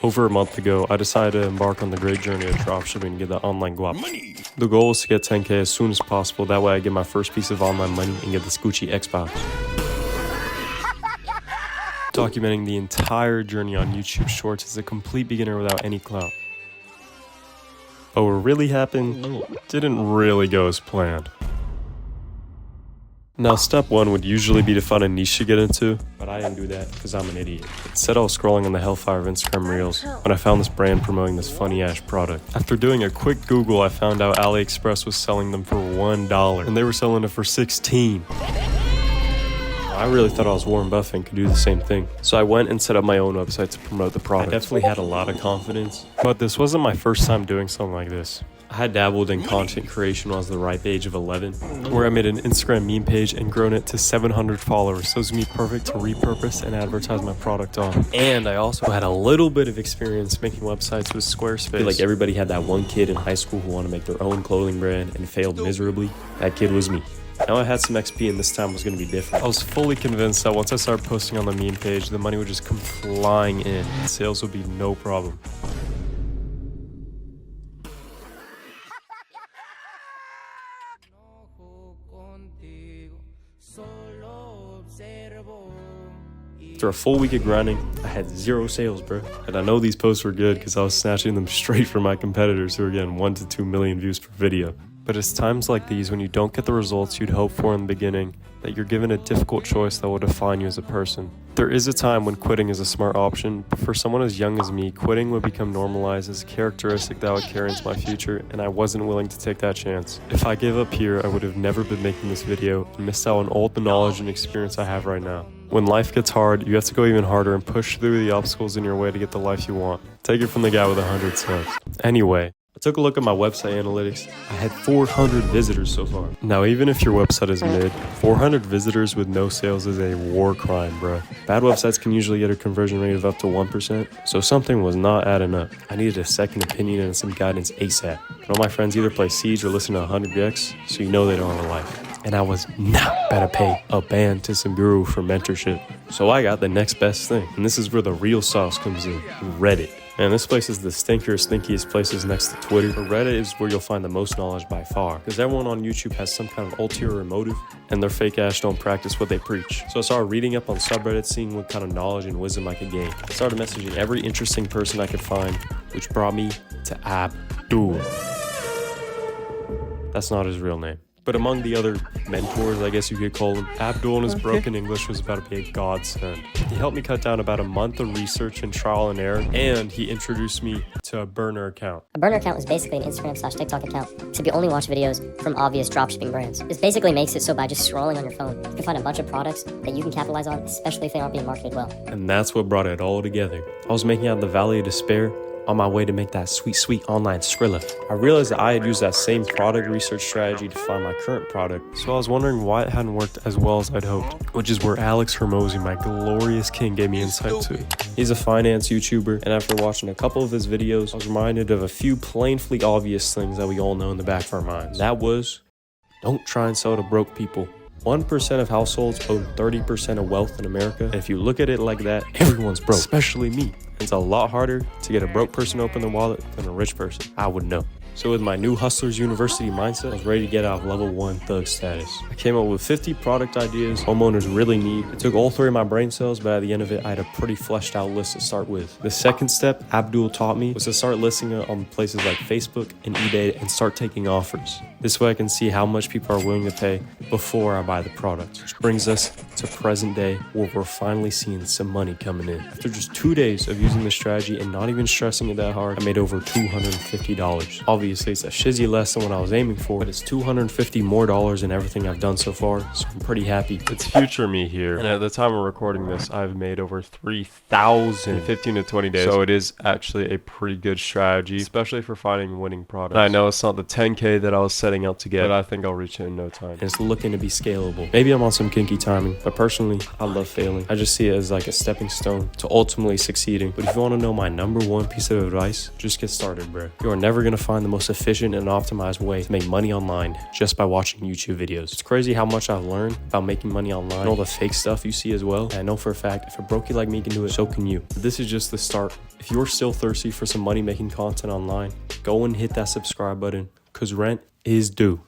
Over a month ago, I decided to embark on the great journey of dropshipping and get that online guap. The goal is to get 10K as soon as possible, that way I get my first piece of online money and get this Gucci Xbox. Documenting the entire journey on YouTube Shorts as a complete beginner without any clout. But what really happened didn't really go as planned. Now, step one would usually be to find a niche to get into, but I didn't do that because I'm an idiot. Instead, I was scrolling on the hellfire of Instagram Reels when I found this brand promoting this funny-ass product. After doing a quick Google, I found out AliExpress was selling them for $1, and they were selling it for $16. I really thought I was Warren Buffett and could do the same thing. So I went and set up my own website to promote the product. I definitely had a lot of confidence, but this wasn't my first time doing something like this. I had dabbled in content creation when I was the ripe age of 11, where I made an Instagram meme page and grown it to 700 followers, so it was gonna be perfect to repurpose and advertise my product on. And I also had a little bit of experience making websites with Squarespace. I feel like everybody had that one kid in high school who wanted to make their own clothing brand and failed miserably. That kid was me. Now I had some XP and this time was going to be different. I was fully convinced that once I started posting on the meme page, the money would just come flying in and sales would be no problem. After a full week of grinding, I had 0 sales, bro. And I know these posts were good because I was snatching them straight from my competitors who were getting 1 to 2 million views per video. But it's times like these when you don't get the results you'd hope for in the beginning that you're given a difficult choice that will define you as a person. There is a time when quitting is a smart option, but for someone as young as me, quitting would become normalized as a characteristic that would carry into my future, and I wasn't willing to take that chance. If I gave up here, I would have never been making this video and missed out on all the knowledge and experience I have right now. When life gets hard, you have to go even harder and push through the obstacles in your way to get the life you want. Take it from the guy with 100 subs. Anyway, I took a look at my website analytics. I had 400 visitors so far. Now, even if your website is mid, 400 visitors with no sales is a war crime, bro. Bad websites can usually get a conversion rate of up to 1%, so something was not adding up. I needed a second opinion and some guidance ASAP. And all my friends either play Siege or listen to 100x, so you know they don't have a life. And I was not about to pay a band to some guru for mentorship. So I got the next best thing. And this is where the real sauce comes in, Reddit. And this place is the stinkiest places next to Twitter. But Reddit is where you'll find the most knowledge by far. Because everyone on YouTube has some kind of ulterior motive, and their fake ass don't practice what they preach. So I started reading up on subreddit, seeing what kind of knowledge and wisdom I could gain. I started messaging every interesting person I could find, which brought me to Abdul. That's not his real name. But among the other mentors, I guess you could call him, Abdul in his broken English was about to be a godsend. He helped me cut down about a month of research and trial and error, and he introduced me to a burner account. A burner account is basically an Instagram/TikTok account, except you only watch videos from obvious dropshipping brands. This basically makes it so by just scrolling on your phone, you can find a bunch of products that you can capitalize on, especially if they aren't being marketed well. And that's what brought it all together. I was making out the Valley of Despair, on my way to make that sweet online Skrilla. I realized that I had used that same product research strategy to find my current product, so I was wondering why it hadn't worked as well as I'd hoped, which is where Alex Hormozy, my glorious king, gave me insight to. He's a finance YouTuber, and after watching a couple of his videos, I was reminded of a few plainly obvious things that we all know in the back of our minds. That was, don't try and sell to broke people. 1% of households own 30% of wealth in America, and if you look at it like that, everyone's broke, especially me. It's a lot harder to get a broke person to open their wallet than a rich person. I would know. So with my new Hustlers University mindset, I was ready to get out of level 1 thug status. I came up with 50 product ideas homeowners really need. It took all 3 of my brain cells, but at the end of it, I had a pretty fleshed out list to start with. The second step Abdul taught me was to start listing it on places like Facebook and eBay and start taking offers. This way I can see how much people are willing to pay before I buy the product. Which brings us to present day, where we're finally seeing some money coming in. After just 2 days of using this strategy and not even stressing it that hard, I made over $250. Obviously, it's a shizzy less than what I was aiming for, but it's $250 more than everything I've done so far, so I'm pretty happy. It's future me here, and at the time of recording this, I've made over 3,000 in 15 to 20 days, so it is actually a pretty good strategy, especially for finding winning products. And I know it's not the 10K that I was setting setting out to get, but I think I'll reach it in no time. And it's looking to be scalable. Maybe I'm on some kinky timing, but personally, I love failing. I just see it as like a stepping stone to ultimately succeeding. But if you want to know my number one piece of advice, just get started, bro. You are never going to find the most efficient and optimized way to make money online just by watching YouTube videos. It's crazy how much I've learned about making money online and all the fake stuff you see as well. And I know for a fact, if a brokey like me can do it, so can you. But this is just the start. If you're still thirsty for some money making content online, go and hit that subscribe button, because rent is due.